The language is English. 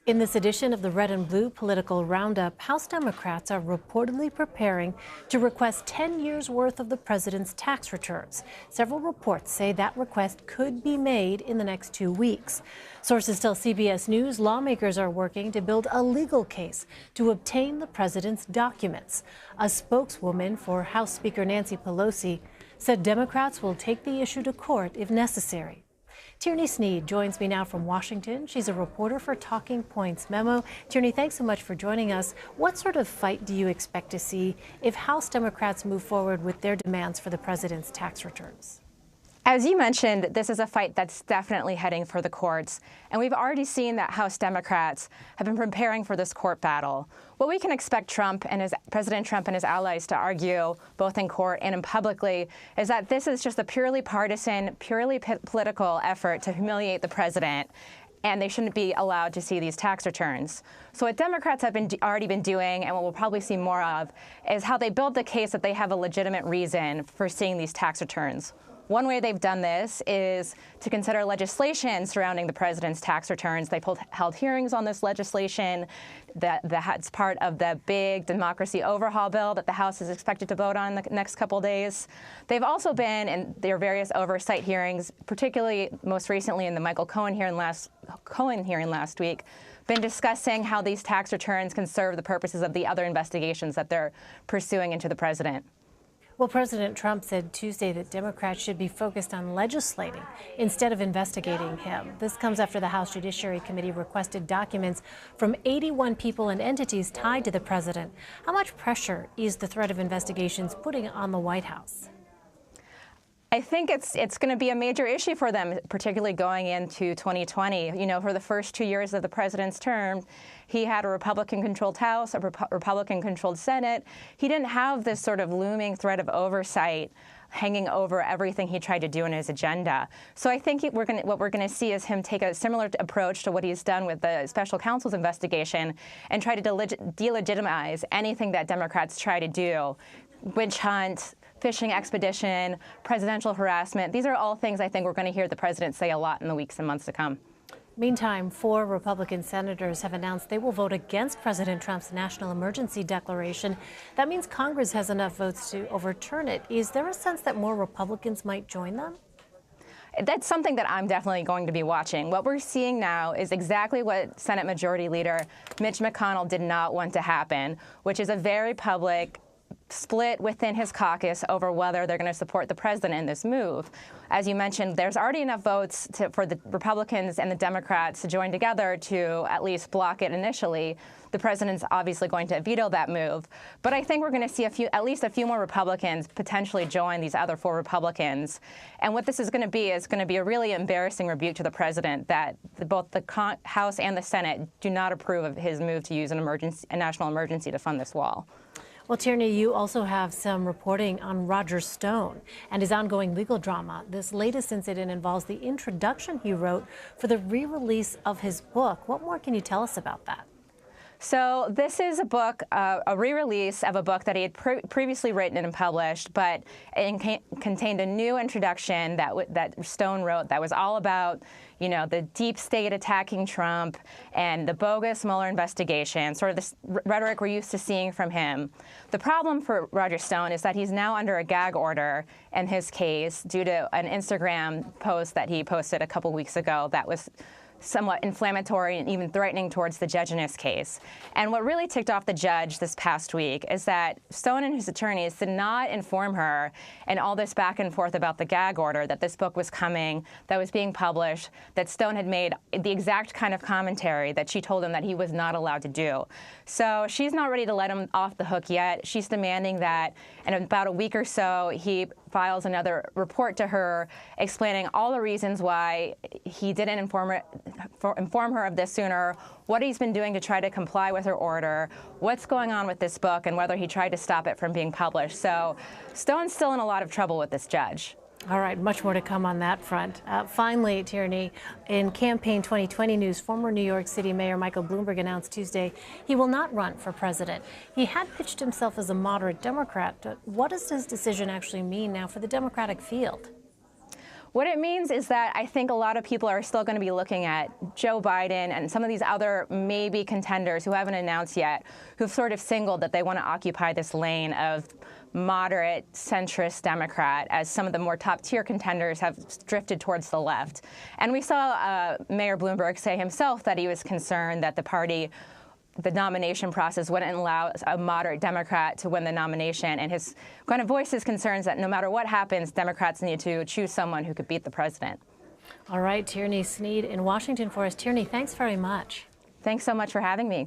In this edition of the Red and Blue Political Roundup, House Democrats are reportedly preparing to request 10 years' worth of the president's tax returns. Several reports say that request could be made in the next 2 weeks. Sources tell CBS News lawmakers are working to build a legal case to obtain the president's documents. A spokeswoman for House Speaker Nancy Pelosi said Democrats will take the issue to court if necessary. Tierney Sneed joins me now from Washington. She's a reporter for Talking Points Memo. Tierney, thanks so much for joining us. What sort of fight do you expect to see if House Democrats move forward with their demands for the president's tax returns? As you mentioned, this is a fight that's definitely heading for the courts, and we've already seen that House Democrats have been preparing for this court battle. What we can expect President Trump and his allies to argue, both in court and in publicly, is that this is just a purely partisan, purely political effort to humiliate the president, and they shouldn't be allowed to see these tax returns. So what Democrats have already been doing, and what we'll probably see more of, is how they build the case that they have a legitimate reason for seeing these tax returns. One way they've done this is to consider legislation surrounding the president's tax returns. They've held hearings on this legislation that's part of the big democracy overhaul bill that the House is expected to vote on the next couple days. They've also been in their various oversight hearings, particularly most recently in the Michael Cohen hearing last week, been discussing how these tax returns can serve the purposes of the other investigations that they're pursuing into the president. Well, President Trump said Tuesday that Democrats should be focused on legislating instead of investigating him. This comes after the House Judiciary Committee requested documents from 81 people and entities tied to the president. How much pressure is the threat of investigations putting on the White House? I think it's going to be a major issue for them, particularly going into 2020. You know, for the first 2 years of the president's term, he had a Republican-controlled House, a Republican-controlled Senate. He didn't have this sort of looming threat of oversight hanging over everything he tried to do in his agenda. So I think what we're going to see is him take a similar approach to what he's done with the special counsel's investigation and try to delegitimize anything that Democrats try to do. Witch hunt, fishing expedition, presidential harassment. These are all things I think we're going to hear the president say a lot in the weeks and months to come. Meantime, 4 Republican senators have announced they will vote against President Trump's national emergency declaration. That means Congress has enough votes to overturn it. Is there a sense that more Republicans might join them? That's something that I'm definitely going to be watching. What we're seeing now is exactly what Senate Majority Leader Mitch McConnell did not want to happen, which is a very public split within his caucus over whether they're going to support the president in this move. As you mentioned, there's already enough votes for the Republicans and the Democrats to join together to at least block it initially. The president's obviously going to veto that move. But I think we're going to see at least a few more Republicans potentially join these other 4 Republicans. And what this is going to be a really embarrassing rebuke to the president that both the House and the Senate do not approve of his move to use a national emergency to fund this wall. Well, Tierney, you also have some reporting on Roger Stone and his ongoing legal drama. This latest incident involves the introduction he wrote for the re-release of his book. What more can you tell us about that? So this is a book, a re-release of a book that he had previously written and published, but it contained a new introduction that Stone wrote that was all about, you know, the deep state attacking Trump and the bogus Mueller investigation, sort of this rhetoric we're used to seeing from him. The problem for Roger Stone is that he's now under a gag order in his case due to an Instagram post that he posted a couple weeks ago that was somewhat inflammatory and even threatening towards the judge in his case. And what really ticked off the judge this past week is that Stone and his attorneys did not inform her in all this back and forth about the gag order, that this book was coming, that was being published, that Stone had made the exact kind of commentary that she told him that he was not allowed to do. So she's not ready to let him off the hook yet. She's demanding that in about a week or so he files another report to her explaining all the reasons why he didn't inform her of this sooner, what he's been doing to try to comply with her order, what's going on with this book, and whether he tried to stop it from being published. So Stone's still in a lot of trouble with this judge. All right, much more to come on that front. Finally, Tierney, in campaign 2020 news, former New York City Mayor Michael Bloomberg announced Tuesday he will not run for president. He had pitched himself as a moderate Democrat. What does his decision actually mean now for the Democratic field? What it means is that I think a lot of people are still going to be looking at Joe Biden and some of these other maybe contenders who haven't announced yet, who've sort of signaled that they want to occupy this lane of moderate centrist Democrat, as some of the more top-tier contenders have drifted towards the left. And we saw Mayor Bloomberg say himself that he was concerned that the nomination process wouldn't allow a moderate Democrat to win the nomination, and his kind of voiced his concerns that no matter what happens, Democrats need to choose someone who could beat the president. All right, Tierney Sneed in Washington for us. Tierney, thanks very much. Thanks so much for having me.